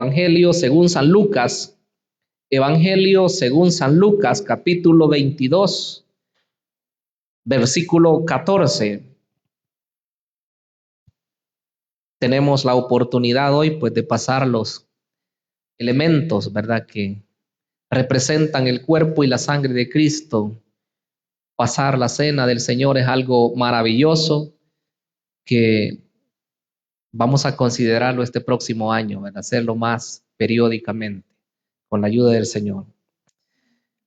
Evangelio según San Lucas, capítulo 22, versículo 14. Tenemos la oportunidad hoy, pues, de pasar los elementos, ¿verdad?, que representan el cuerpo y la sangre de Cristo. Pasar la cena del Señor es algo maravilloso que vamos a considerarlo este próximo año, ¿verdad?, hacerlo más periódicamente con la ayuda del Señor.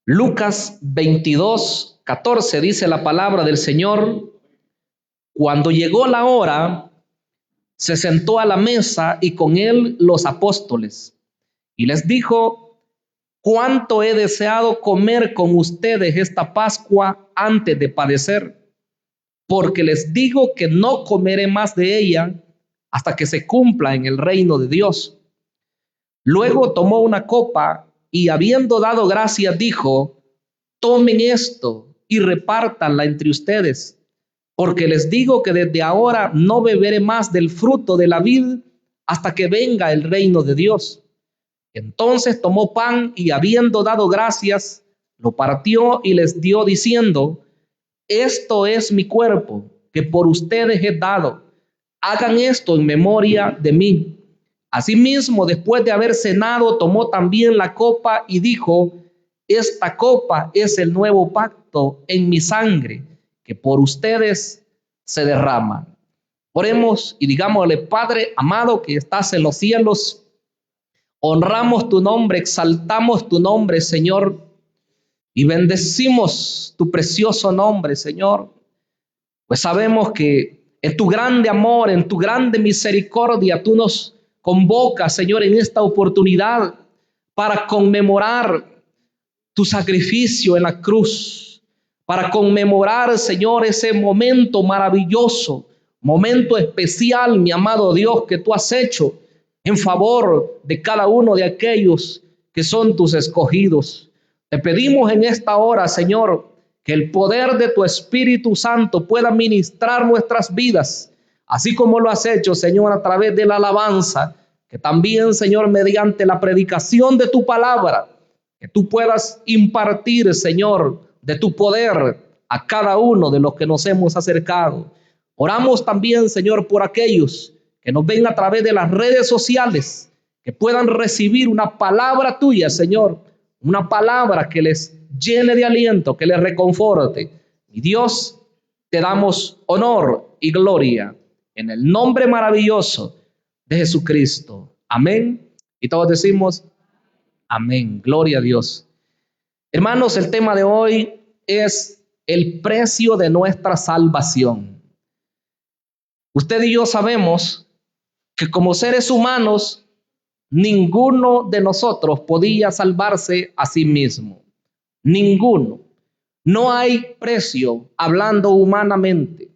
Lucas 22, 14 dice la palabra del Señor: cuando llegó la hora, se sentó a la mesa y con él los apóstoles, y les dijo: cuánto he deseado comer con ustedes esta Pascua antes de padecer, porque les digo que no comeré más de ella hasta que se cumpla en el reino de Dios. Luego tomó una copa y, habiendo dado gracias, dijo: tomen esto y repártanla entre ustedes, porque les digo que desde ahora no beberé más del fruto de la vid hasta que venga el reino de Dios. Entonces tomó pan y, habiendo dado gracias, lo partió y les dio, diciendo: esto es mi cuerpo, que por ustedes he dado. Hagan esto en memoria de mí. Asimismo, después de haber cenado, tomó también la copa y dijo: esta copa es el nuevo pacto en mi sangre, que por ustedes se derrama. Oremos y digámosle: Padre amado que estás en los cielos, honramos tu nombre, exaltamos tu nombre, Señor, y bendecimos tu precioso nombre, Señor, pues sabemos que en tu grande amor, en tu grande misericordia, tú nos convocas, Señor, en esta oportunidad para conmemorar tu sacrificio en la cruz, para conmemorar, Señor, ese momento maravilloso, momento especial, mi amado Dios, que tú has hecho en favor de cada uno de aquellos que son tus escogidos. Te pedimos en esta hora, Señor, que el poder de tu Espíritu Santo pueda ministrar nuestras vidas, así como lo has hecho, Señor, a través de la alabanza, que también, Señor, mediante la predicación de tu palabra, que tú puedas impartir, Señor, de tu poder a cada uno de los que nos hemos acercado. Oramos también, Señor, por aquellos que nos ven a través de las redes sociales, que puedan recibir una palabra tuya, Señor, una palabra que les llene de aliento, que les reconforte. Y Dios, te damos honor y gloria en el nombre maravilloso de Jesucristo. Amén. Y todos decimos amén. Gloria a Dios. Hermanos, el tema de hoy es el precio de nuestra salvación. Usted y yo sabemos que como seres humanos, ninguno de nosotros podía salvarse a sí mismo. Ninguno. No hay precio, hablando humanamente.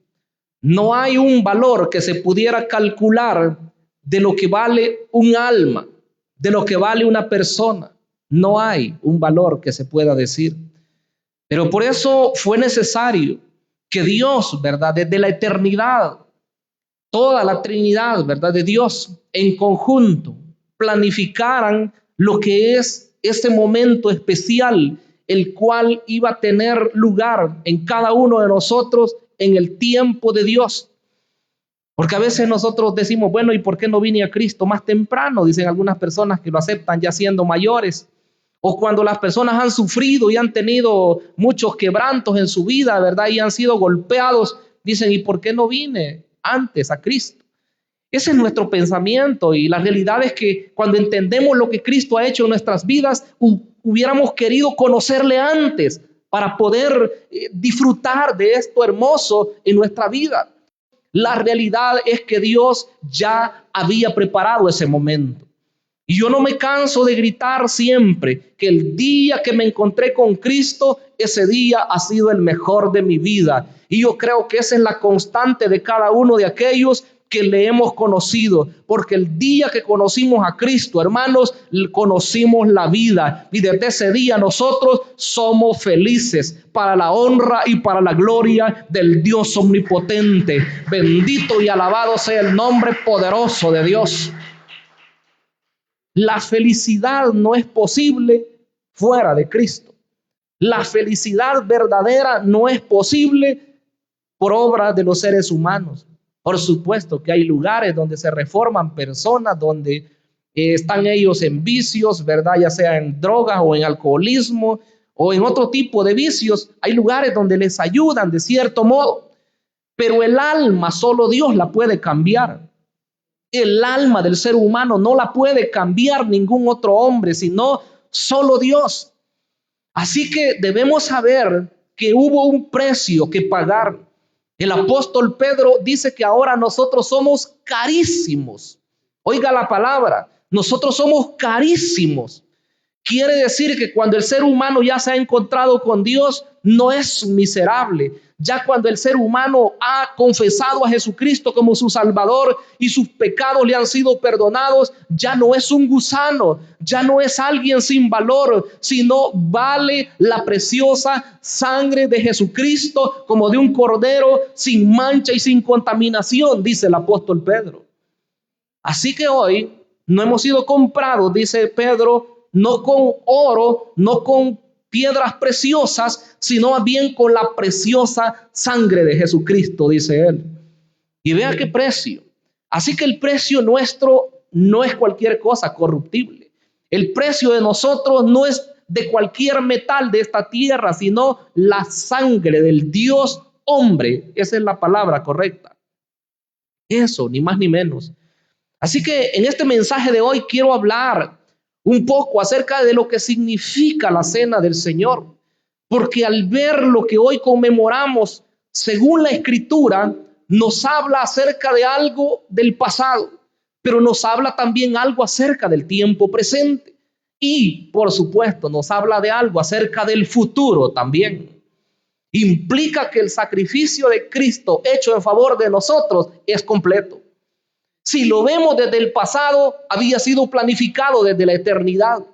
No hay un valor que se pudiera calcular de lo que vale un alma, de lo que vale una persona. No hay un valor que se pueda decir. Pero por eso fue necesario que Dios, ¿verdad?, desde la eternidad, toda la Trinidad, ¿verdad?, de Dios en conjunto, planificaran lo que es ese momento especial, el cual iba a tener lugar en cada uno de nosotros en el tiempo de Dios. Porque a veces nosotros decimos: bueno, ¿y por qué no vine a Cristo más temprano? Dicen algunas personas que lo aceptan ya siendo mayores. O cuando las personas han sufrido y han tenido muchos quebrantos en su vida, ¿verdad?, y han sido golpeados, dicen: ¿y por qué no vine antes a Cristo? Ese es nuestro pensamiento, y la realidad es que cuando entendemos lo que Cristo ha hecho en nuestras vidas, hubiéramos querido conocerle antes para poder disfrutar de esto hermoso en nuestra vida. La realidad es que Dios ya había preparado ese momento. Y yo no me canso de gritar siempre que el día que me encontré con Cristo, ese día ha sido el mejor de mi vida. Y yo creo que esa es la constante de cada uno de aquellos que le hemos conocido, porque el día que conocimos a Cristo, hermanos, conocimos la vida, y desde ese día nosotros somos felices para la honra y para la gloria del Dios omnipotente. Bendito y alabado sea el nombre poderoso de Dios. La felicidad no es posible fuera de Cristo. La felicidad verdadera no es posible por obra de los seres humanos. Por supuesto que hay lugares donde se reforman personas, donde están ellos en vicios, ¿verdad? Ya sea en drogas o en alcoholismo o en otro tipo de vicios. Hay lugares donde les ayudan de cierto modo, pero el alma solo Dios la puede cambiar. El alma del ser humano no la puede cambiar ningún otro hombre, sino solo Dios. Así que debemos saber que hubo un precio que pagar. El apóstol Pedro dice que ahora nosotros somos carísimos. Oiga la palabra, nosotros somos carísimos. Quiere decir que cuando el ser humano ya se ha encontrado con Dios, no es miserable. Ya cuando el ser humano ha confesado a Jesucristo como su Salvador y sus pecados le han sido perdonados, ya no es un gusano, ya no es alguien sin valor, sino vale la preciosa sangre de Jesucristo como de un cordero sin mancha y sin contaminación, dice el apóstol Pedro. Así que hoy no hemos sido comprados, dice Pedro, no con oro, no con piedras preciosas, sino más bien con la preciosa sangre de Jesucristo, dice él. Y vea qué precio. Así que el precio nuestro no es cualquier cosa corruptible. El precio de nosotros no es de cualquier metal de esta tierra, sino la sangre del Dios hombre. Esa es la palabra correcta. Eso, ni más ni menos. Así que en este mensaje de hoy quiero hablar un poco acerca de lo que significa la cena del Señor, porque al ver lo que hoy conmemoramos, según la Escritura, nos habla acerca de algo del pasado, pero nos habla también algo acerca del tiempo presente y, por supuesto, nos habla de algo acerca del futuro también. Implica que el sacrificio de Cristo hecho en favor de nosotros es completo. Si lo vemos desde el pasado, había sido planificado desde la eternidad.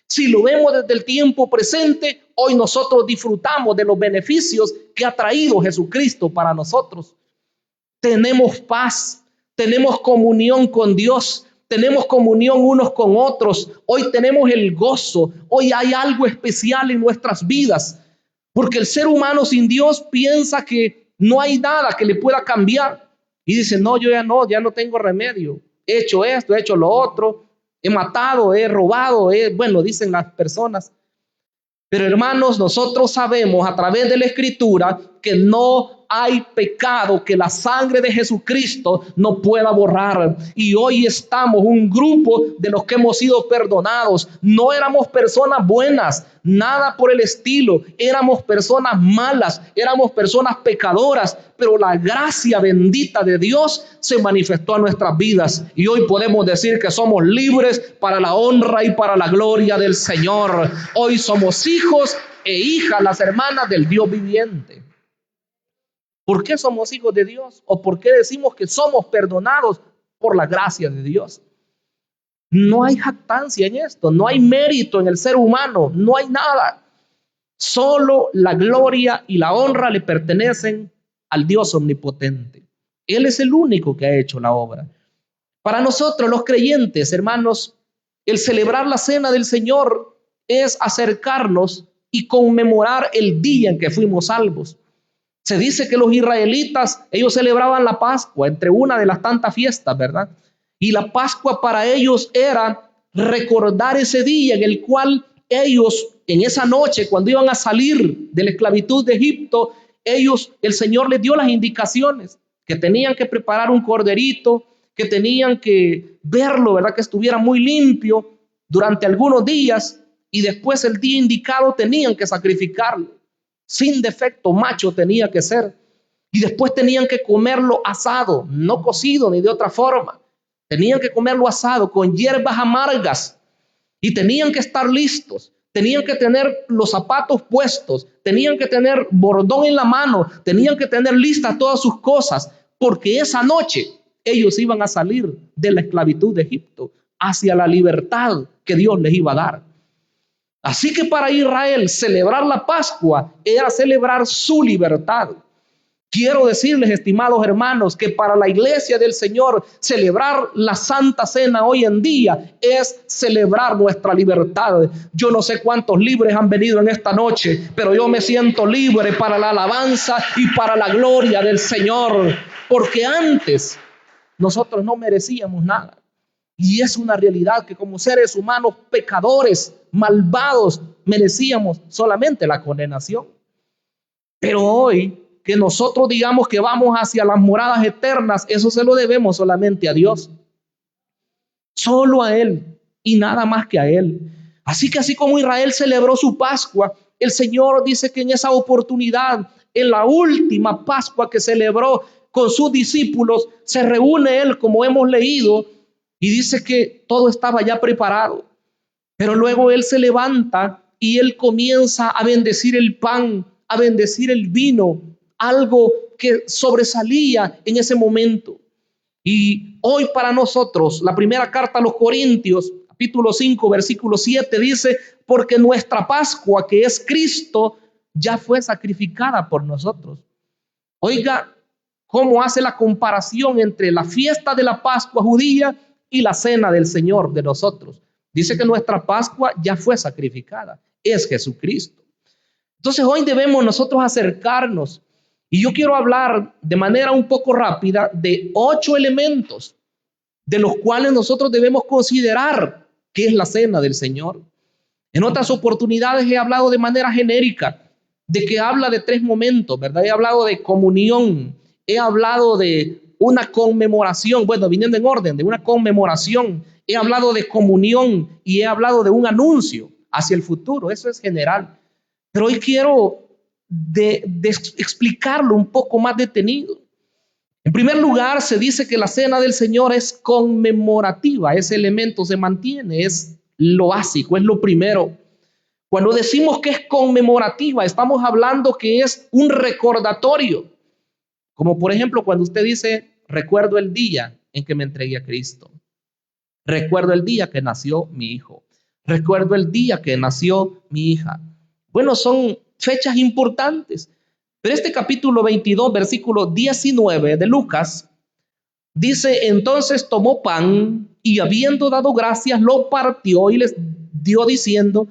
Si lo vemos desde el tiempo presente, hoy nosotros disfrutamos de los beneficios que ha traído Jesucristo para nosotros. Tenemos paz, tenemos comunión con Dios, tenemos comunión unos con otros. Hoy tenemos el gozo, hoy hay algo especial en nuestras vidas, porque el ser humano sin Dios piensa que no hay nada que le pueda cambiar. Y dice, no, yo ya no tengo remedio. He hecho esto, he hecho lo otro, he matado, he robado, bueno, dicen las personas. Pero hermanos, nosotros sabemos a través de la Escritura que no hay pecado que la sangre de Jesucristo no pueda borrar. Y hoy estamos un grupo de los que hemos sido perdonados. No éramos personas buenas, nada por el estilo. Éramos personas malas, éramos personas pecadoras. Pero la gracia bendita de Dios se manifestó a nuestras vidas. Y hoy podemos decir que somos libres para la honra y para la gloria del Señor. Hoy somos hijos e hijas, las hermanas del Dios viviente. ¿Por qué somos hijos de Dios? ¿O por qué decimos que somos perdonados por la gracia de Dios? No hay jactancia en esto, no hay mérito en el ser humano, no hay nada. Solo la gloria y la honra le pertenecen al Dios omnipotente. Él es el único que ha hecho la obra. Para nosotros los creyentes, hermanos, el celebrar la cena del Señor es acercarnos y conmemorar el día en que fuimos salvos. Se dice que los israelitas, ellos celebraban la Pascua entre una de las tantas fiestas, ¿verdad? Y la Pascua para ellos era recordar ese día en el cual ellos, en esa noche, cuando iban a salir de la esclavitud de Egipto, el Señor les dio las indicaciones, que tenían que preparar un corderito, que tenían que verlo, ¿verdad? Que estuviera muy limpio durante algunos días y después el día indicado tenían que sacrificarlo. Sin defecto, macho tenía que ser. Y después tenían que comerlo asado, no cocido ni de otra forma. Tenían que comerlo asado con hierbas amargas. Y tenían que estar listos. Tenían que tener los zapatos puestos. Tenían que tener bordón en la mano. Tenían que tener listas todas sus cosas. Porque esa noche ellos iban a salir de la esclavitud de Egipto hacia la libertad que Dios les iba a dar. Así que para Israel celebrar la Pascua era celebrar su libertad. Quiero decirles, estimados hermanos, que para la iglesia del Señor celebrar la Santa Cena hoy en día es celebrar nuestra libertad. Yo no sé cuántos libres han venido en esta noche, pero yo me siento libre para la alabanza y para la gloria del Señor, porque antes nosotros no merecíamos nada. Y es una realidad que como seres humanos pecadores, malvados, merecíamos solamente la condenación. Pero hoy que nosotros digamos que vamos hacia las moradas eternas, eso se lo debemos solamente a Dios. Solo a Él y nada más que a Él. Así que así como Israel celebró su Pascua, el Señor dice que en esa oportunidad, en la última Pascua que celebró con sus discípulos, se reúne Él, como hemos leído, y dice que todo estaba ya preparado. Pero luego Él se levanta y Él comienza a bendecir el pan, a bendecir el vino, algo que sobresalía en ese momento. Y hoy para nosotros, la primera carta a los Corintios, capítulo 5, versículo 7, dice, porque nuestra Pascua, que es Cristo, ya fue sacrificada por nosotros. Oiga, cómo hace la comparación entre la fiesta de la Pascua judía y la cena del Señor de nosotros. Dice que nuestra Pascua ya fue sacrificada, es Jesucristo. Entonces hoy debemos nosotros acercarnos, y yo quiero hablar de manera un poco rápida de 8 elementos de los cuales nosotros debemos considerar que es la cena del Señor. En otras oportunidades he hablado de manera genérica, de que habla de 3 momentos, ¿verdad? He hablado de comunión, he hablado de una conmemoración, bueno, viniendo en orden, de una conmemoración, he hablado de comunión y he hablado de un anuncio hacia el futuro, eso es general. Pero hoy quiero explicarlo un poco más detenido. En primer lugar, se dice que la cena del Señor es conmemorativa, ese elemento se mantiene, es lo básico, es lo primero. Cuando decimos que es conmemorativa, estamos hablando que es un recordatorio. Como por ejemplo cuando usted dice, recuerdo el día en que me entregué a Cristo. Recuerdo el día que nació mi hijo. Recuerdo el día que nació mi hija. Bueno, son fechas importantes. Pero este capítulo 22, versículo 19 de Lucas, dice, entonces tomó pan y habiendo dado gracias, lo partió y les dio diciendo,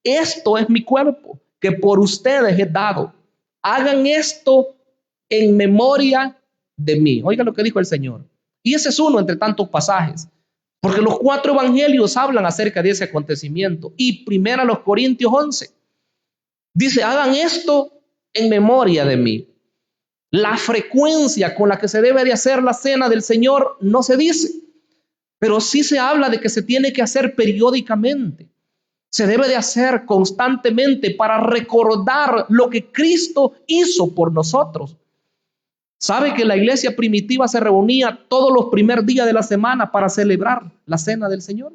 esto es mi cuerpo que por ustedes he dado. Hagan esto en memoria de mí. Oiga lo que dijo el Señor. Y ese es uno entre tantos pasajes. Porque los 4 evangelios hablan acerca de ese acontecimiento. Y primero los Corintios 11. Dice, hagan esto en memoria de mí. La frecuencia con la que se debe de hacer la cena del Señor no se dice. Pero sí se habla de que se tiene que hacer periódicamente. Se debe de hacer constantemente para recordar lo que Cristo hizo por nosotros. ¿Sabe que la iglesia primitiva se reunía todos los primeros días de la semana para celebrar la cena del Señor?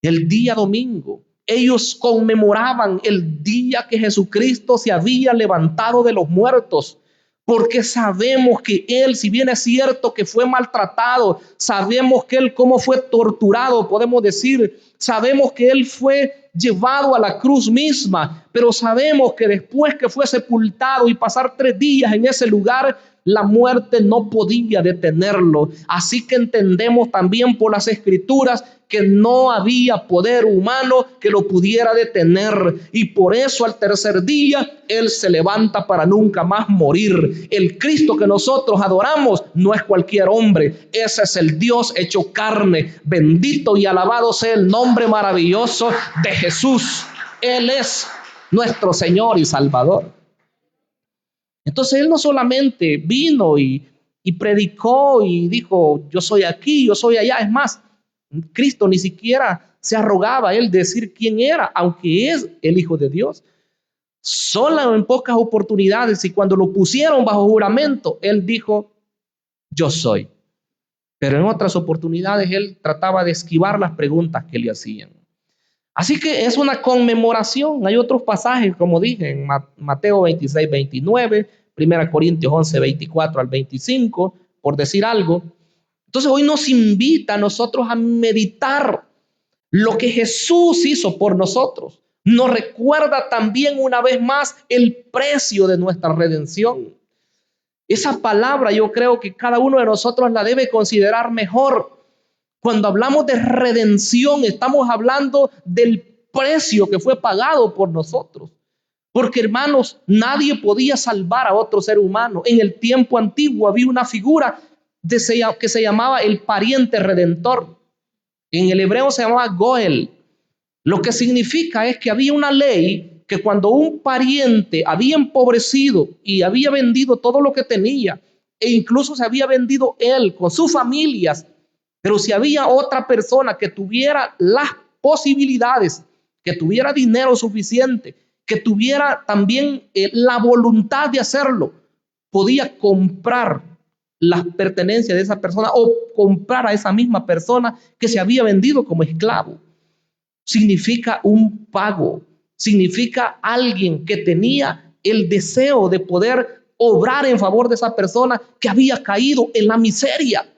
El día domingo, ellos conmemoraban el día que Jesucristo se había levantado de los muertos, porque sabemos que Él, si bien es cierto que fue maltratado, sabemos que Él cómo fue torturado, podemos decir, sabemos que Él fue llevado a la cruz misma, pero sabemos que después que fue sepultado y pasar 3 días en ese lugar, la muerte no podía detenerlo. Así que entendemos también por las escrituras que no había poder humano que lo pudiera detener. Y por eso al tercer día Él se levanta para nunca más morir. El Cristo que nosotros adoramos no es cualquier hombre. Ese es el Dios hecho carne. Bendito y alabado sea el nombre maravilloso de Jesús. Él es nuestro Señor y Salvador. Entonces Él no solamente vino y predicó y dijo, yo soy aquí, yo soy allá. Es más, Cristo ni siquiera se arrogaba Él decir quién era, aunque es el Hijo de Dios. Solo en pocas oportunidades y cuando lo pusieron bajo juramento, Él dijo, yo soy. Pero en otras oportunidades Él trataba de esquivar las preguntas que le hacían. Así que es una conmemoración. Hay otros pasajes, como dije, en Mateo 26, 29, 1 Corintios 11, 24 al 25, por decir algo. Entonces hoy nos invita a nosotros a meditar lo que Jesús hizo por nosotros. Nos recuerda también una vez más el precio de nuestra redención. Esa palabra yo creo que cada uno de nosotros la debe considerar mejor. Cuando hablamos de redención, estamos hablando del precio que fue pagado por nosotros. Porque, hermanos, nadie podía salvar a otro ser humano. En el tiempo antiguo había una figura que se llamaba el pariente redentor. En el hebreo se llamaba Goel. Lo que significa es que había una ley que cuando un pariente había empobrecido y había vendido todo lo que tenía, e incluso se había vendido él con sus familias, pero si había otra persona que tuviera las posibilidades, que tuviera dinero suficiente, que tuviera también la voluntad de hacerlo, podía comprar las pertenencias de esa persona o comprar a esa misma persona que se había vendido como esclavo. Significa un pago, significa alguien que tenía el deseo de poder obrar en favor de esa persona que había caído en la miseria.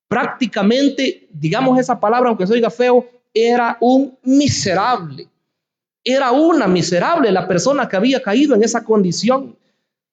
Prácticamente, digamos esa palabra, aunque se oiga feo, era un miserable. Era una miserable la persona que había caído en esa condición.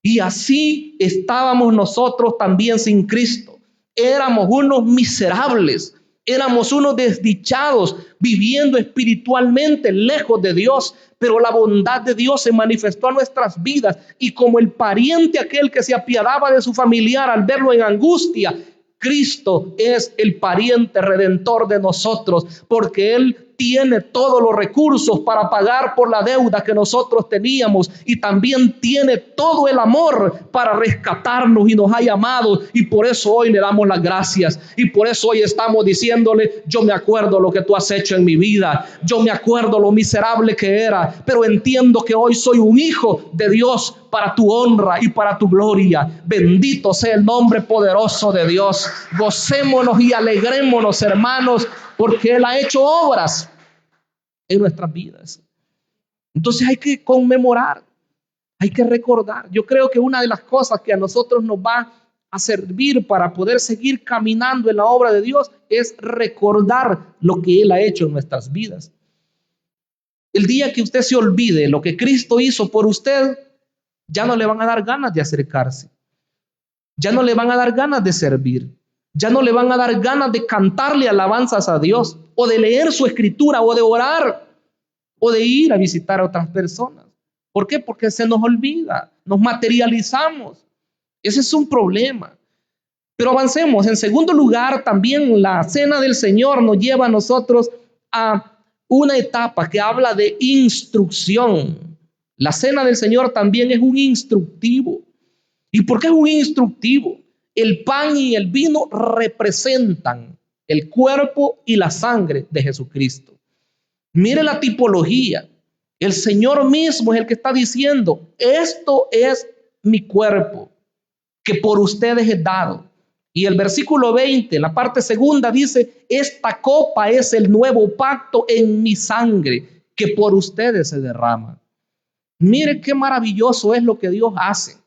Y así estábamos nosotros también sin Cristo. Éramos unos miserables, éramos unos desdichados, viviendo espiritualmente lejos de Dios. Pero la bondad de Dios se manifestó en nuestras vidas. Y como el pariente aquel que se apiadaba de su familiar al verlo en angustia, Cristo es el pariente redentor de nosotros, porque Él tiene todos los recursos para pagar por la deuda que nosotros teníamos, y también tiene todo el amor para rescatarnos, y nos ha llamado, y por eso hoy le damos las gracias, y por eso hoy estamos diciéndole: yo me acuerdo lo que tú has hecho en mi vida, yo me acuerdo lo miserable que era, pero entiendo que hoy soy un hijo de Dios para tu honra y para tu gloria. Bendito sea el nombre poderoso de Dios. Gocémonos y alegrémonos, hermanos, porque Él ha hecho obras en nuestras vidas. Entonces hay que conmemorar, hay que recordar. Yo creo que una de las cosas que a nosotros nos va a servir para poder seguir caminando en la obra de Dios es recordar lo que Él ha hecho en nuestras vidas. El día que usted se olvide lo que Cristo hizo por usted, ya no le van a dar ganas de acercarse, ya no le van a dar ganas de servir, ya no le van a dar ganas de cantarle alabanzas a Dios, o de leer su escritura, o de orar, o de ir a visitar a otras personas. ¿Por qué? Porque se nos olvida, nos materializamos. Ese es un problema. Pero avancemos. En segundo lugar, también la cena del Señor nos lleva a nosotros a una etapa que habla de instrucción. La cena del Señor también es un instructivo. ¿Y por qué es un instructivo? El pan y el vino representan el cuerpo y la sangre de Jesucristo. Mire la tipología. El Señor mismo es el que está diciendo: esto es mi cuerpo, que por ustedes es dado. Y el versículo 20, la parte segunda, dice: esta copa es el nuevo pacto en mi sangre, que por ustedes se derrama. Mire qué maravilloso es lo que Dios hace.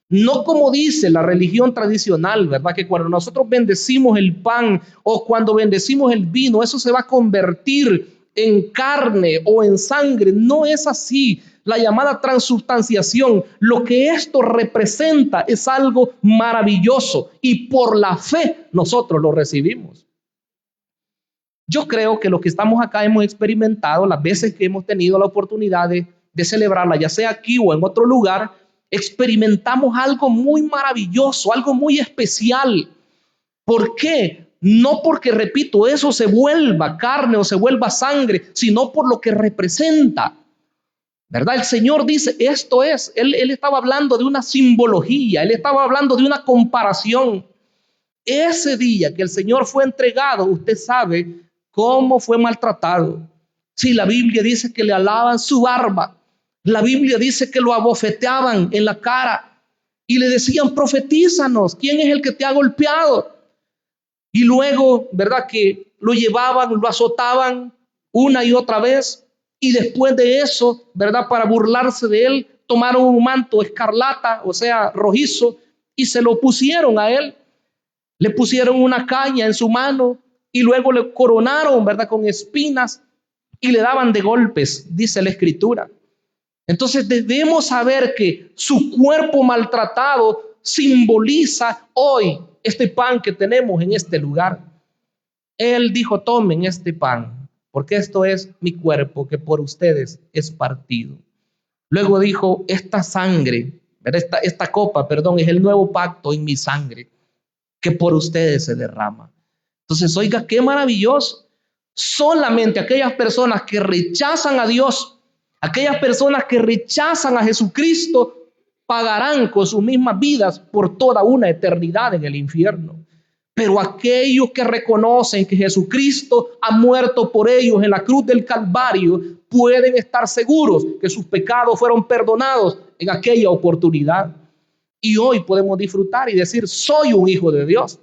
No como dice la religión tradicional, ¿verdad? Que cuando nosotros bendecimos el pan o cuando bendecimos el vino, eso se va a convertir en carne o en sangre. No es así. La llamada transubstanciación, lo que esto representa es algo maravilloso, y por la fe nosotros lo recibimos. Yo creo que los que estamos acá hemos experimentado, las veces que hemos tenido la oportunidad de celebrarla, ya sea aquí o en otro lugar, experimentamos algo muy maravilloso, algo muy especial. ¿Por qué? No porque, repito, eso se vuelva carne o se vuelva sangre, sino por lo que representa, ¿verdad? El Señor dice: esto es. Él estaba hablando de una simbología, Él estaba hablando de una comparación. Ese día que el Señor fue entregado, usted sabe cómo fue maltratado. Si la Biblia dice que le alaban su barba, la Biblia dice que lo abofeteaban en la cara y le decían: profetízanos, ¿quién es el que te ha golpeado? Y luego, ¿verdad?, que lo llevaban, lo azotaban una y otra vez, y después de eso, ¿verdad?, para burlarse de él, tomaron un manto escarlata, o sea, rojizo, y se lo pusieron a él. Le pusieron una caña en su mano y luego le coronaron, ¿verdad?, con espinas, y le daban de golpes, dice la Escritura. Entonces debemos saber que su cuerpo maltratado simboliza hoy este pan que tenemos en este lugar. Él dijo: tomen este pan, porque esto es mi cuerpo que por ustedes es partido. Luego dijo: esta sangre, esta copa, perdón, es el nuevo pacto en mi sangre que por ustedes se derrama. Entonces, oiga, qué maravilloso. Solamente aquellas personas que rechazan a Dios, aquellas personas que rechazan a Jesucristo, pagarán con sus mismas vidas por toda una eternidad en el infierno. Pero aquellos que reconocen que Jesucristo ha muerto por ellos en la cruz del Calvario, pueden estar seguros que sus pecados fueron perdonados en aquella oportunidad. Y hoy podemos disfrutar y decir: soy un hijo de Dios,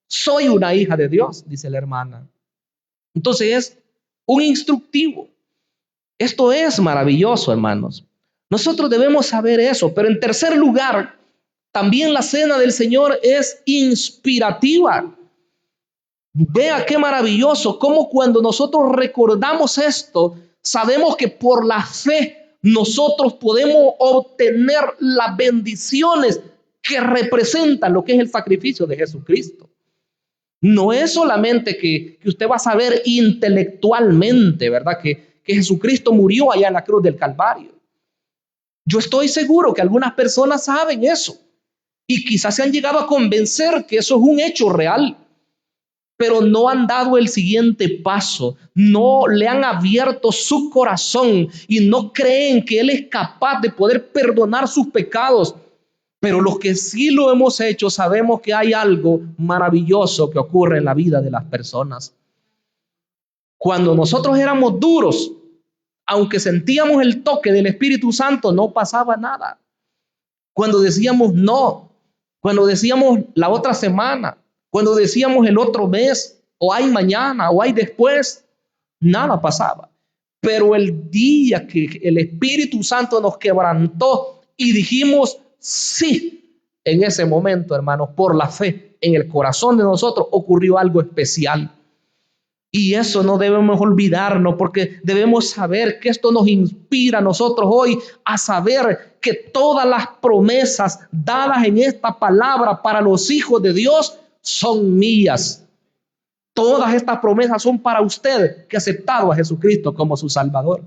soy una hija de Dios, dice la hermana. Entonces es un instructivo. Esto es maravilloso, hermanos. Nosotros debemos saber eso. Pero en tercer lugar, también la cena del Señor es inspirativa. Vea qué maravilloso, cómo cuando nosotros recordamos esto, sabemos que por la fe nosotros podemos obtener las bendiciones que representan lo que es el sacrificio de Jesucristo. No es solamente que usted va a saber intelectualmente, ¿verdad? Que Jesucristo murió allá en la cruz del Calvario. Yo estoy seguro que algunas personas saben eso y quizás se han llegado a convencer que eso es un hecho real, pero no han dado el siguiente paso, no le han abierto su corazón y no creen que Él es capaz de poder perdonar sus pecados. Pero los que sí lo hemos hecho sabemos que hay algo maravilloso que ocurre en la vida de las personas. Cuando nosotros éramos duros, aunque sentíamos el toque del Espíritu Santo, no pasaba nada. Cuando decíamos no, cuando decíamos la otra semana, cuando decíamos el otro mes, o hay mañana, o hay después, nada pasaba. Pero el día que el Espíritu Santo nos quebrantó y dijimos sí, en ese momento, hermanos, por la fe, en el corazón de nosotros ocurrió algo especial. Y eso no debemos olvidarnos, porque debemos saber que esto nos inspira a nosotros hoy a saber que todas las promesas dadas en esta palabra para los hijos de Dios son mías. Todas estas promesas son para usted que ha aceptado a Jesucristo como su Salvador.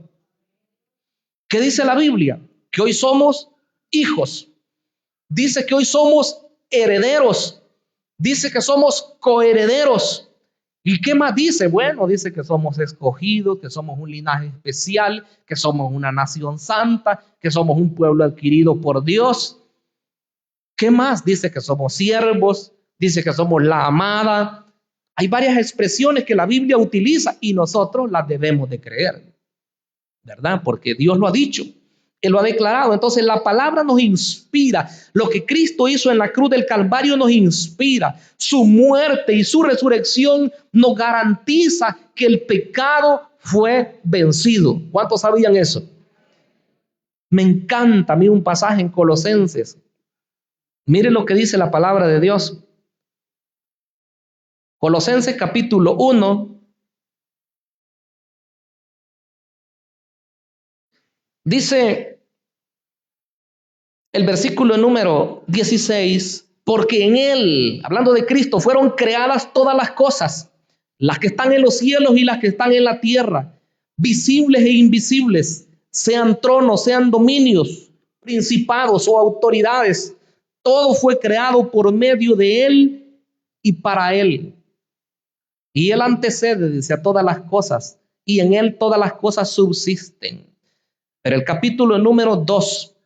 ¿Qué dice la Biblia? Que hoy somos hijos. Dice que hoy somos herederos. Dice que somos coherederos. ¿Y qué más dice? Bueno, dice que somos escogidos, que somos un linaje especial, que somos una nación santa, que somos un pueblo adquirido por Dios. ¿Qué más? Dice que somos siervos, dice que somos la amada. Hay varias expresiones que la Biblia utiliza y nosotros las debemos de creer, ¿verdad? Porque Dios lo ha dicho. Él lo ha declarado. Entonces la palabra nos inspira. Lo que Cristo hizo en la cruz del Calvario nos inspira. Su muerte y su resurrección nos garantiza que el pecado fue vencido. ¿Cuántos sabían eso? Me encanta a mí un pasaje en Colosenses. Miren lo que dice la palabra de Dios. Colosenses capítulo 1. Dice el versículo número 16, porque en Él, hablando de Cristo, fueron creadas todas las cosas, las que están en los cielos y las que están en la tierra, visibles e invisibles, sean tronos, sean dominios, principados o autoridades. Todo fue creado por medio de Él y para Él. Y Él antecede, dice, a todas las cosas, y en Él todas las cosas subsisten. Pero el capítulo número 2,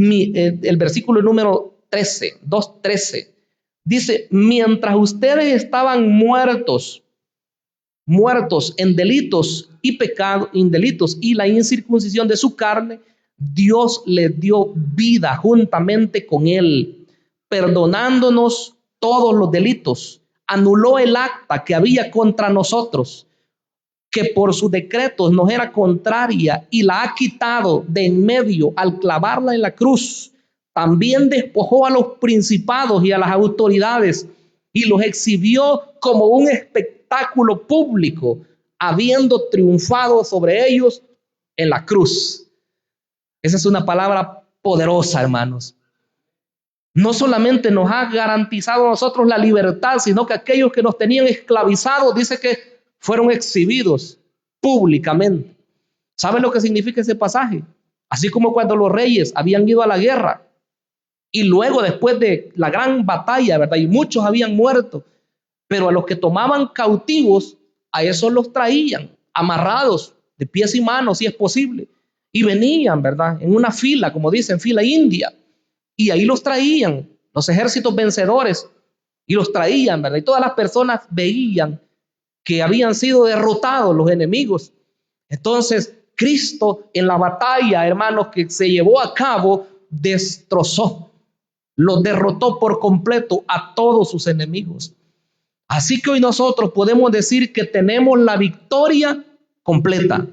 el versículo número 13, 2:13, dice: mientras ustedes estaban muertos en delitos y pecados, indelitos y la incircuncisión de su carne, Dios les dio vida juntamente con Él, perdonándonos todos los delitos. Anuló el acta que había contra nosotros, que por sus decretos nos era contraria, y la ha quitado de en medio al clavarla en la cruz. También despojó a los principados y a las autoridades y los exhibió como un espectáculo público, habiendo triunfado sobre ellos en la cruz. Esa es una palabra poderosa, hermanos. No solamente nos ha garantizado a nosotros la libertad, sino que aquellos que nos tenían esclavizados, dice que fueron exhibidos públicamente. ¿Saben lo que significa ese pasaje? Así como cuando los reyes habían ido a la guerra y luego después de la gran batalla, ¿verdad? Y muchos habían muerto, pero a los que tomaban cautivos, a esos los traían amarrados de pies y manos, si es posible, y venían, ¿verdad? En una fila, como dicen, fila india, y ahí los traían los ejércitos vencedores y los traían, ¿verdad? Y todas las personas veían que habían sido derrotados los enemigos. Entonces, Cristo en la batalla, hermanos, que se llevó a cabo, destrozó, los derrotó por completo a todos sus enemigos. Así que hoy nosotros podemos decir que tenemos la victoria completa.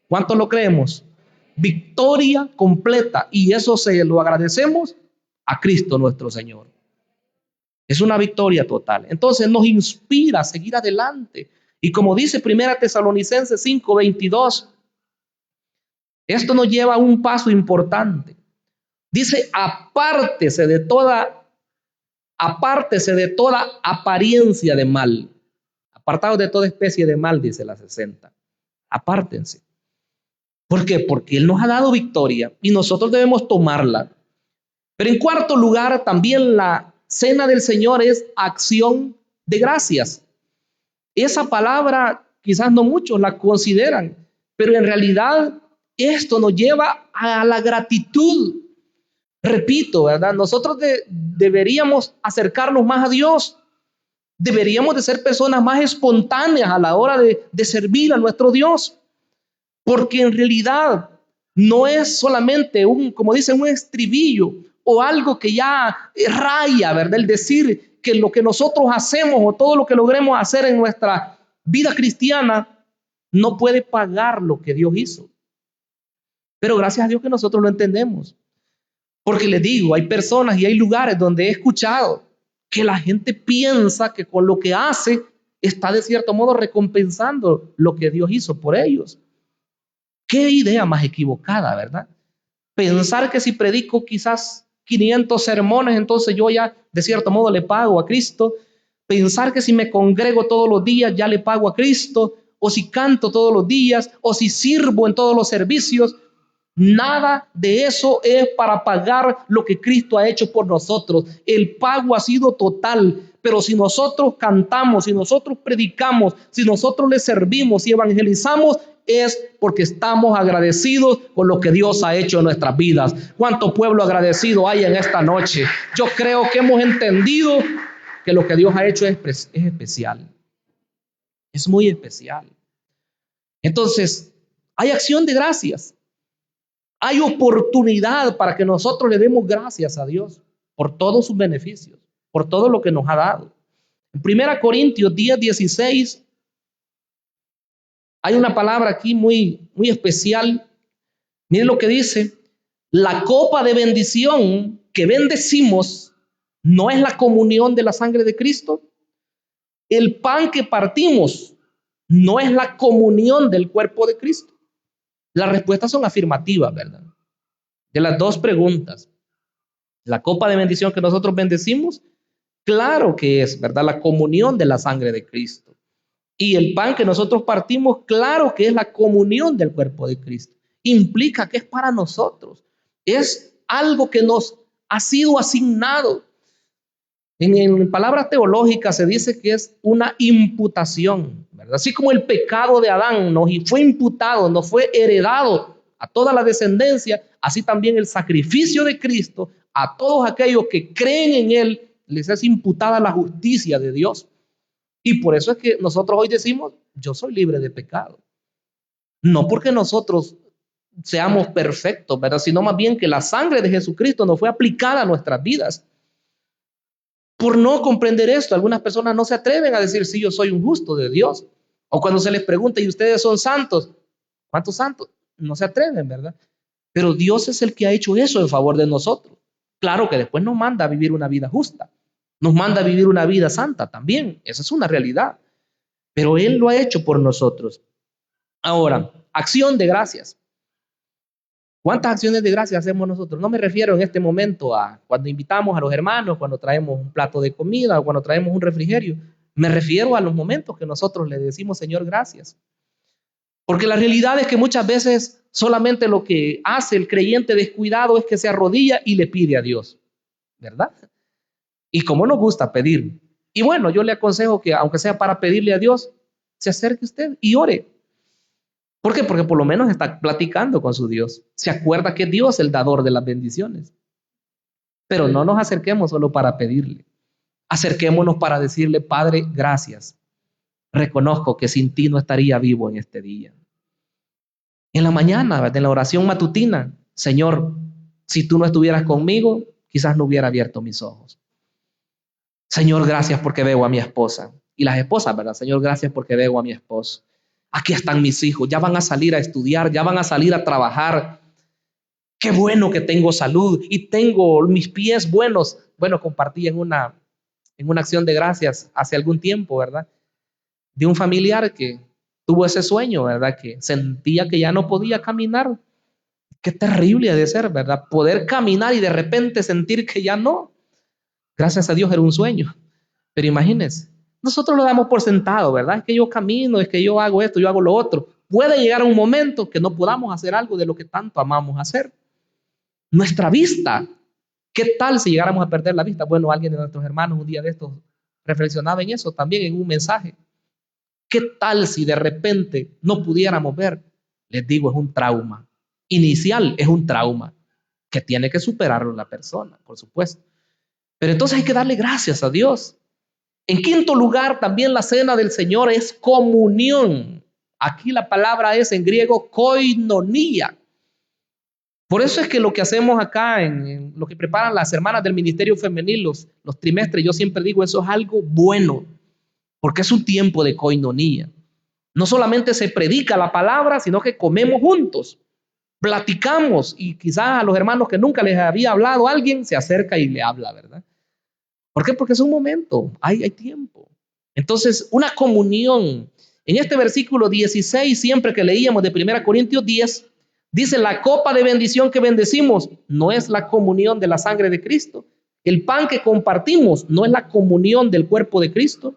¿Cuánto lo creemos? Victoria completa. Y eso se lo agradecemos a Cristo nuestro Señor. Es una victoria total. Entonces nos inspira a seguir adelante. Y como dice 1 Tesalonicenses 5:22, esto nos lleva a un paso importante. Dice, apártese de toda apariencia de mal. Apartados de toda especie de mal, dice la 60. Apártense. ¿Por qué? Porque Él nos ha dado victoria y nosotros debemos tomarla. Pero en cuarto lugar, también la cena del Señor es acción de gracias. Esa palabra quizás no muchos la consideran, pero en realidad esto nos lleva a la gratitud. Repito, ¿verdad? Nosotros deberíamos acercarnos más a Dios. Deberíamos de ser personas más espontáneas a la hora de servir a nuestro Dios. Porque en realidad no es solamente como dicen, un estribillo o algo que ya raya, ¿verdad? El decir que lo que nosotros hacemos o todo lo que logremos hacer en nuestra vida cristiana no puede pagar lo que Dios hizo. Pero gracias a Dios que nosotros lo entendemos. Porque les digo, hay personas y hay lugares donde he escuchado que la gente piensa que con lo que hace está de cierto modo recompensando lo que Dios hizo por ellos. Qué idea más equivocada, ¿verdad? Pensar que si predico quizás 500 sermones, entonces yo ya de cierto modo le pago a Cristo. Pensar que si me congrego todos los días ya le pago a Cristo, o si canto todos los días, o si sirvo en todos los servicios. Nada de eso es para pagar lo que Cristo ha hecho por nosotros. El pago ha sido total. Pero si nosotros cantamos, si nosotros predicamos, si nosotros le servimos y evangelizamos, es porque estamos agradecidos con lo que Dios ha hecho en nuestras vidas. ¿Cuánto pueblo agradecido hay en esta noche? Yo creo que hemos entendido que lo que Dios ha hecho es especial. Es muy especial. Entonces, hay acción de gracias. Hay oportunidad para que nosotros le demos gracias a Dios por todos sus beneficios, por todo lo que nos ha dado. En 1 Corintios 10:16 hay una palabra aquí muy, muy especial. Miren lo que dice: la copa de bendición que bendecimos no es la comunión de la sangre de Cristo. El pan que partimos no es la comunión del cuerpo de Cristo. Las respuestas son afirmativas, ¿verdad? De las dos preguntas. La copa de bendición que nosotros bendecimos, claro que es, ¿verdad? La comunión de la sangre de Cristo. Y el pan que nosotros partimos, claro que es la comunión del cuerpo de Cristo. Implica que es para nosotros. Es algo que nos ha sido asignado. En palabras teológicas se dice que es una imputación, ¿verdad? Así como el pecado de Adán nos fue imputado, nos fue heredado a toda la descendencia, así también el sacrificio de Cristo a todos aquellos que creen en Él, les es imputada la justicia de Dios. Y por eso es que nosotros hoy decimos, yo soy libre de pecado. No porque nosotros seamos perfectos, ¿verdad? Sino más bien que la sangre de Jesucristo nos fue aplicada a nuestras vidas. Por no comprender esto, algunas personas no se atreven a decir, sí, yo soy un justo de Dios. O cuando se les pregunta, ¿y ustedes son santos? ¿Cuántos santos? No se atreven, ¿verdad? Pero Dios es el que ha hecho eso en favor de nosotros. Claro que después nos manda a vivir una vida justa. Nos manda a vivir una vida santa también. Esa es una realidad. Pero Él lo ha hecho por nosotros. Ahora, acción de gracias. ¿Cuántas acciones de gracia hacemos nosotros? No me refiero en este momento a cuando invitamos a los hermanos, cuando traemos un plato de comida o cuando traemos un refrigerio. Me refiero a los momentos que nosotros le decimos, Señor, gracias. Porque la realidad es que muchas veces solamente lo que hace el creyente descuidado es que se arrodilla y le pide a Dios, ¿verdad? Y como nos gusta pedir. Y bueno, yo le aconsejo que aunque sea para pedirle a Dios, se acerque usted y ore. ¿Por qué? Porque por lo menos está platicando con su Dios. Se acuerda que Dios es el dador de las bendiciones. Pero no nos acerquemos solo para pedirle. Acerquémonos para decirle, Padre, gracias. Reconozco que sin ti no estaría vivo en este día. En la mañana, en la oración matutina, Señor, si tú no estuvieras conmigo, quizás no hubiera abierto mis ojos. Señor, gracias porque veo a mi esposa. Y las esposas, ¿verdad? Señor, gracias porque veo a mi esposo. Aquí están mis hijos, ya van a salir a estudiar, ya van a salir a trabajar. Qué bueno que tengo salud y tengo mis pies buenos. Bueno, compartí en una acción de gracias hace algún tiempo, ¿verdad? De un familiar que tuvo ese sueño, ¿verdad? Que sentía que ya no podía caminar. Qué terrible ha de ser, ¿verdad? Poder caminar y de repente sentir que ya no. Gracias a Dios era un sueño. Pero imagínense, nosotros lo damos por sentado, ¿verdad? Es que yo camino, es que yo hago esto, yo hago lo otro. Puede llegar un momento que no podamos hacer algo de lo que tanto amamos hacer. Nuestra vista. ¿Qué tal si llegáramos a perder la vista? Bueno, alguien de nuestros hermanos un día de estos reflexionaba en eso también en un mensaje. ¿Qué tal si de repente no pudiéramos ver? Les digo, es un trauma. Inicial es un trauma que tiene que superarlo la persona, por supuesto. Pero entonces hay que darle gracias a Dios. En quinto lugar, también la cena del Señor es comunión. Aquí la palabra es en griego koinonia. Por eso es que lo que hacemos acá, en lo que preparan las hermanas del ministerio femenil, los trimestres, yo siempre digo, eso es algo bueno, porque es un tiempo de koinonia. No solamente se predica la palabra, sino que comemos juntos, platicamos y quizás a los hermanos que nunca les había hablado alguien se acerca y le habla, ¿verdad? ¿Por qué? Porque es un momento, hay tiempo. Entonces, una comunión. En este versículo 16, siempre que leíamos de 1 Corintios 10, dice, la copa de bendición que bendecimos no es la comunión de la sangre de Cristo. El pan que compartimos no es la comunión del cuerpo de Cristo.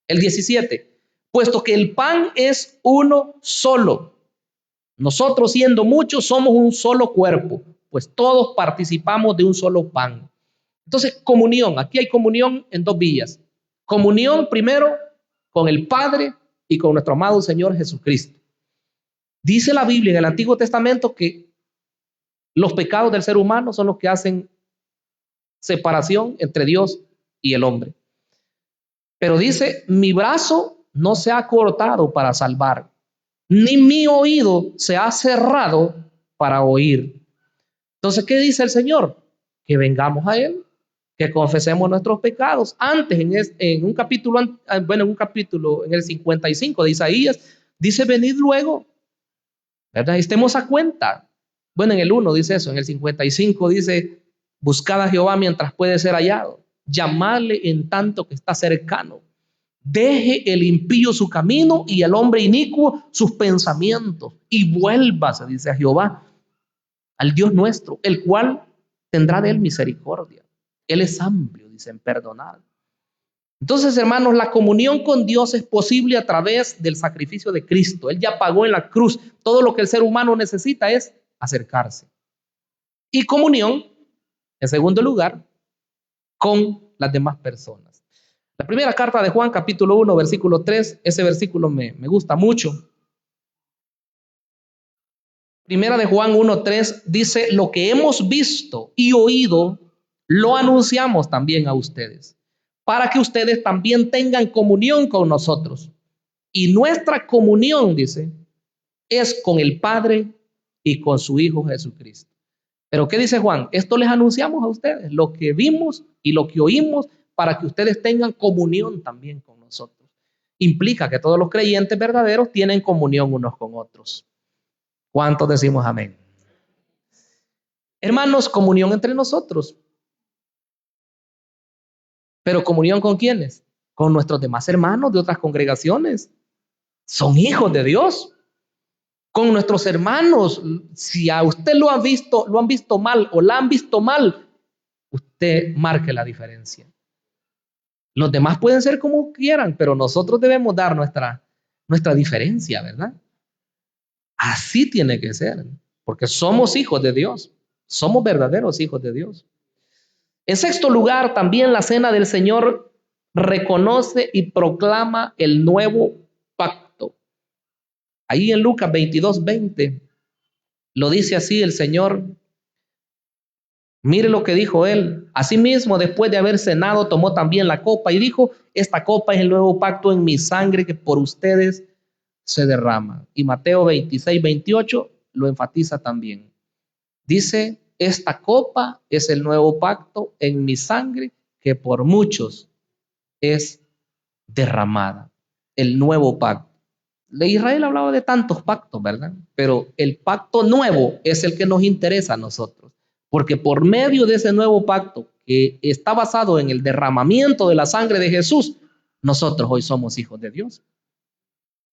El 17, puesto que el pan es uno solo. Nosotros siendo muchos somos un solo cuerpo, pues todos participamos de un solo pan. Entonces, comunión. Aquí hay comunión en dos vías. Comunión primero con el Padre y con nuestro amado Señor Jesucristo. Dice la Biblia en el Antiguo Testamento que los pecados del ser humano son los que hacen separación entre Dios y el hombre. Pero dice, mi brazo no se ha cortado para salvar, ni mi oído se ha cerrado para oír. Entonces, ¿qué dice el Señor? Que vengamos a Él, que confesemos nuestros pecados. Antes, en un capítulo, en el 55 de Isaías, dice, venid luego, ¿verdad? Estemos a cuenta. Bueno, en el 1 dice eso, en el 55 dice, buscad a Jehová mientras puede ser hallado, llamadle en tanto que está cercano. Deje el impío su camino y el hombre inicuo sus pensamientos y vuélvase, dice a Jehová, al Dios nuestro, el cual tendrá de él misericordia. Él es amplio, dice, en perdonar. Entonces, hermanos, la comunión con Dios es posible a través del sacrificio de Cristo. Él ya pagó en la cruz. Todo lo que el ser humano necesita es acercarse. Y comunión, en segundo lugar, con las demás personas. La primera carta de Juan, capítulo 1, versículo 3, ese versículo me gusta mucho. Primera de Juan 1:3 dice, lo que hemos visto y oído, lo anunciamos también a ustedes, para que ustedes también tengan comunión con nosotros. Y nuestra comunión, dice, es con el Padre y con su Hijo Jesucristo. Pero ¿qué dice Juan? Esto les anunciamos a ustedes, lo que vimos y lo que oímos, para que ustedes tengan comunión también con nosotros. Implica que todos los creyentes verdaderos tienen comunión unos con otros. ¿Cuántos decimos amén? Hermanos, comunión entre nosotros. ¿Pero comunión con quiénes? Con nuestros demás hermanos de otras congregaciones. Son hijos de Dios. con nuestros hermanos. Si a usted lo han visto mal o la han visto mal, usted marque la diferencia. Los demás pueden ser como quieran, pero nosotros debemos dar nuestra diferencia, ¿verdad? Así tiene que ser, porque somos hijos de Dios, somos verdaderos hijos de Dios. En sexto lugar, también la cena del Señor reconoce y proclama el nuevo pacto. Ahí en Lucas 22:20 lo dice así el Señor. Mire lo que dijo él. Asimismo, después de haber cenado, tomó también la copa y dijo: esta copa es el nuevo pacto en mi sangre que por ustedes se derrama. Y Mateo 26:28 lo enfatiza también. Dice: esta copa es el nuevo pacto en mi sangre que por muchos es derramada. El nuevo pacto. De Israel hablaba de tantos pactos, ¿verdad? Pero el pacto nuevo es el que nos interesa a nosotros, porque por medio de ese nuevo pacto que está basado en el derramamiento de la sangre de Jesús, nosotros hoy somos hijos de Dios.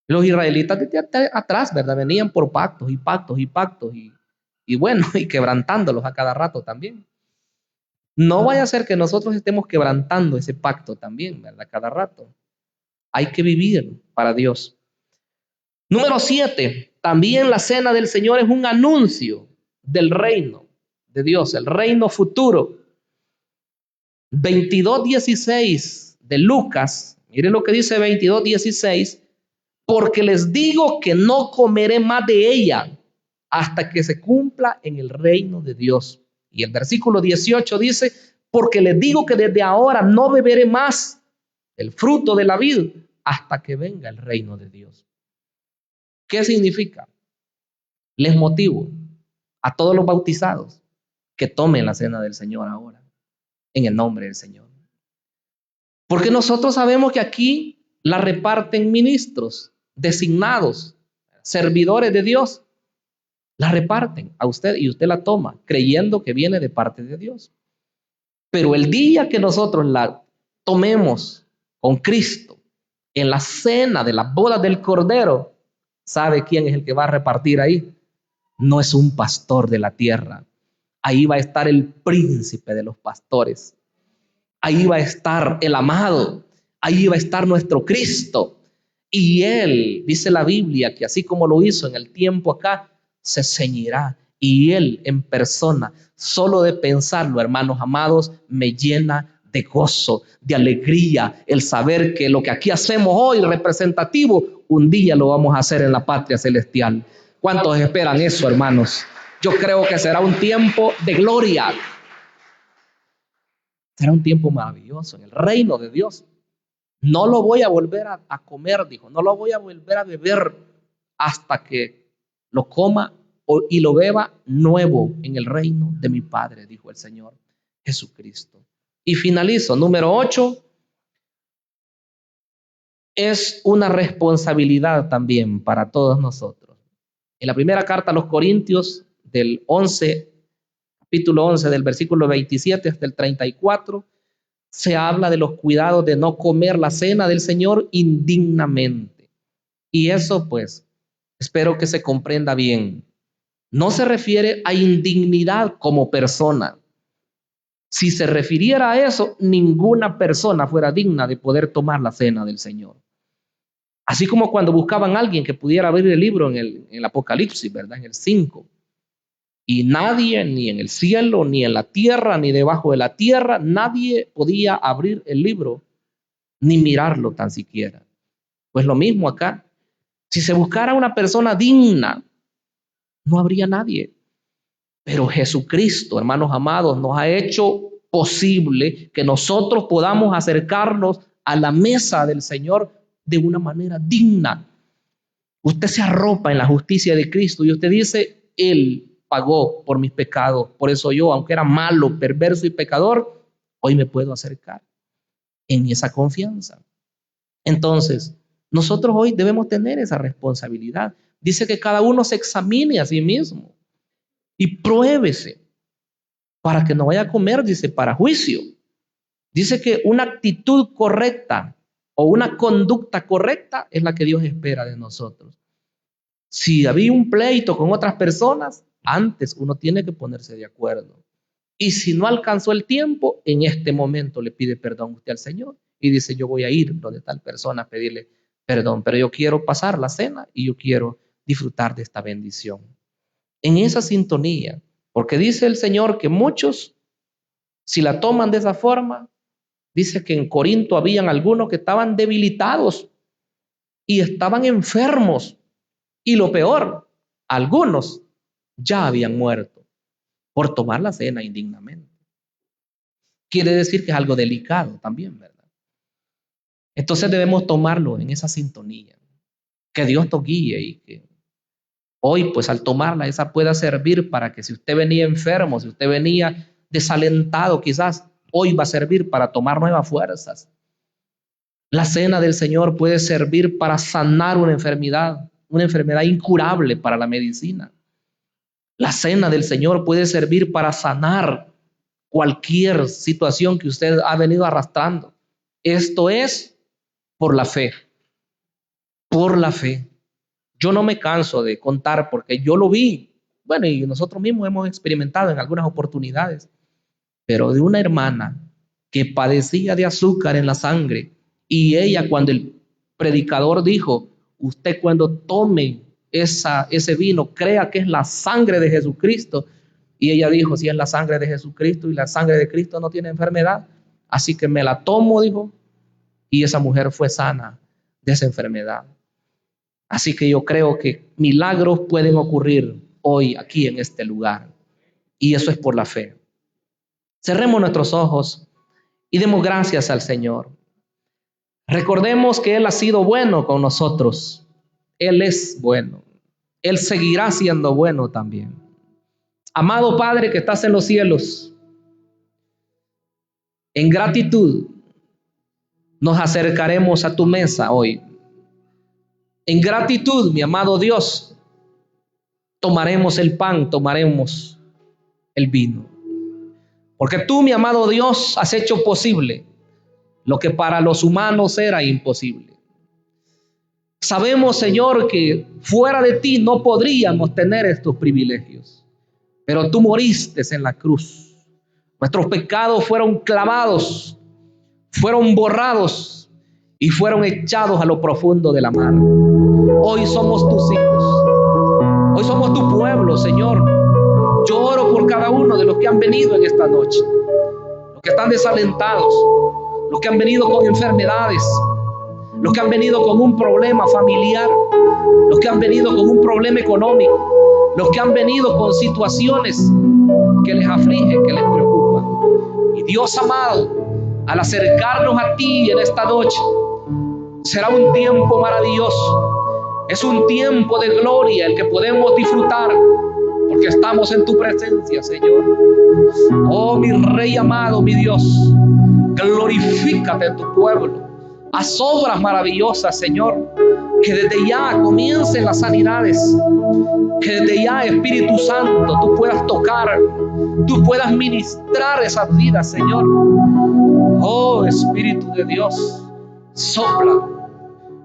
Los israelitas desde atrás, ¿verdad? Venían por pactos y pactos y pactos y bueno, y quebrantándolos a cada rato también. No vaya a ser que nosotros estemos quebrantando ese pacto también, ¿verdad? Cada rato. Hay que vivir para Dios. Número 7, también la cena del Señor es un anuncio del reino de Dios, el reino futuro. 22:16 de Lucas, mire lo que dice 22:16, porque les digo que no comeré más de ella hasta que se cumpla en el reino de Dios. Y el versículo 18 dice: porque les digo que desde ahora no beberé más el fruto de la vid hasta que venga el reino de Dios. ¿Qué significa? Les motivo a todos los bautizados que tomen la cena del Señor ahora, en el nombre del Señor. Porque nosotros sabemos que aquí la reparten ministros designados, servidores de Dios. La reparten a usted y usted la toma creyendo que viene de parte de Dios. Pero el día que nosotros la tomemos con Cristo en la cena de las bodas del Cordero, ¿sabe quién es el que va a repartir ahí? No es un pastor de la tierra. Ahí va a estar el príncipe de los pastores. Ahí va a estar el amado. Ahí va a estar nuestro Cristo. Y Él, dice la Biblia, que así como lo hizo en el tiempo acá, se ceñirá. Y Él en persona, solo de pensarlo, hermanos amados, me llena de gozo, de alegría, el saber que lo que aquí hacemos hoy representativo, un día lo vamos a hacer en la patria celestial. ¿Cuántos esperan eso, hermanos? Yo creo que será un tiempo de gloria. Será un tiempo maravilloso en el reino de Dios. No lo voy a volver a comer, dijo. No lo voy a volver a beber hasta que lo coma y lo beba nuevo en el reino de mi Padre, dijo el Señor Jesucristo. Y finalizo. Número 8. Es una responsabilidad también para todos nosotros. En la primera carta a los Corintios, del 11, capítulo 11, del versículo 27 hasta el 34, se habla de los cuidados de no comer la cena del Señor indignamente. Y eso, pues, espero que se comprenda bien. No se refiere a indignidad como persona. Si se refiriera a eso, ninguna persona fuera digna de poder tomar la cena del Señor. Así como cuando buscaban a alguien que pudiera abrir el libro en el Apocalipsis, ¿verdad? En el 5. Y nadie, ni en el cielo, ni en la tierra, ni debajo de la tierra, nadie podía abrir el libro, ni mirarlo tan siquiera. Pues lo mismo acá. Si se buscara una persona digna, no habría nadie. Pero Jesucristo, hermanos amados, nos ha hecho posible que nosotros podamos acercarnos a la mesa del Señor de una manera digna. Usted se arropa en la justicia de Cristo y usted dice: Él pagó por mis pecados. Por eso yo, aunque era malo, perverso y pecador, hoy me puedo acercar en esa confianza. Entonces, nosotros hoy debemos tener esa responsabilidad. Dice que cada uno se examine a sí mismo y pruébese para que no vaya a comer, dice, para juicio. Dice que una actitud correcta o una conducta correcta es la que Dios espera de nosotros. Si había un pleito con otras personas, antes uno tiene que ponerse de acuerdo. Y si no alcanzó el tiempo, en este momento le pide perdón usted al Señor y dice, yo voy a ir donde tal persona a pedirle perdón, pero yo quiero pasar la cena y yo quiero disfrutar de esta bendición. En esa sintonía, porque dice el Señor que muchos, si la toman de esa forma, dice que en Corinto habían algunos que estaban debilitados y estaban enfermos. Y lo peor, algunos ya habían muerto por tomar la cena indignamente. Quiere decir que es algo delicado también, ¿verdad? Entonces debemos tomarlo en esa sintonía. Que Dios nos guíe y que hoy, pues al tomarla, esa pueda servir para que si usted venía enfermo, si usted venía desalentado, quizás hoy va a servir para tomar nuevas fuerzas. La cena del Señor puede servir para sanar una enfermedad incurable para la medicina. La cena del Señor puede servir para sanar cualquier situación que usted ha venido arrastrando. Esto es por la fe, por la fe. Yo no me canso de contar porque yo lo vi. Bueno, y nosotros mismos hemos experimentado en algunas oportunidades, pero de una hermana que padecía de azúcar en la sangre y ella cuando el predicador dijo, usted cuando tome ese vino, crea que es la sangre de Jesucristo. Y ella dijo, si es la sangre de Jesucristo y la sangre de Cristo no tiene enfermedad, así que me la tomo, dijo, y esa mujer fue sana de esa enfermedad. Así que yo creo que milagros pueden ocurrir hoy aquí en este lugar. Y eso es por la fe. Cerremos nuestros ojos y demos gracias al Señor. Recordemos que Él ha sido bueno con nosotros. Él es bueno. Él seguirá siendo bueno también. Amado Padre que estás en los cielos, en gratitud nos acercaremos a tu mesa hoy. En gratitud, mi amado Dios, tomaremos el pan, tomaremos el vino. Porque tú, mi amado Dios, has hecho posible lo que para los humanos era imposible. Sabemos, Señor, que fuera de ti no podríamos tener estos privilegios, pero tú moriste en la cruz. Nuestros pecados fueron clavados, fueron borrados y fueron echados a lo profundo de la mar. Hoy somos tus hijos, hoy somos tu pueblo, Señor. Yo oro por cada uno de los que han venido en esta noche, los que están desalentados, los que han venido con enfermedades, los que han venido con un problema familiar, los que han venido con un problema económico, los que han venido con situaciones que les afligen, que les preocupan. Y Dios amado, al acercarnos a ti en esta noche, será un tiempo maravilloso. Es un tiempo de gloria el que podemos disfrutar porque estamos en tu presencia, Señor. Oh, mi Rey amado, mi Dios, glorifícate en tu pueblo. Haz obras maravillosas, Señor. Que desde ya comiencen las sanidades. Que desde ya, Espíritu Santo, tú puedas tocar, tú puedas ministrar esas vidas, Señor. Oh, Espíritu de Dios, sopla.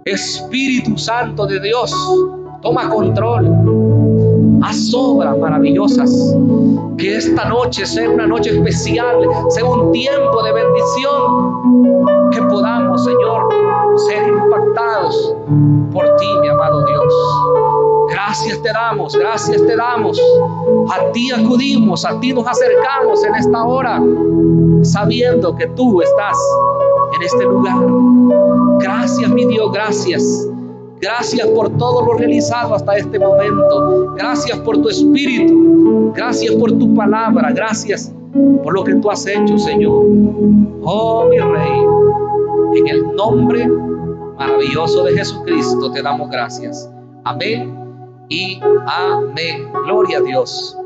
Espíritu Santo de Dios, toma control. Haz obras maravillosas. Que esta noche sea una noche especial, sea un tiempo de bendición. Que podamos, Señor, ser impactados por ti, mi amado Dios. Gracias te damos, gracias te damos. A ti acudimos, a ti nos acercamos en esta hora, sabiendo que tú estás en este lugar. Gracias, mi Dios, gracias. Gracias por todo lo realizado hasta este momento. Gracias por tu espíritu. Gracias por tu palabra. Gracias por lo que tú has hecho, Señor. Oh, mi Rey, en el nombre maravilloso de Jesucristo te damos gracias. Amén y amén. Gloria a Dios.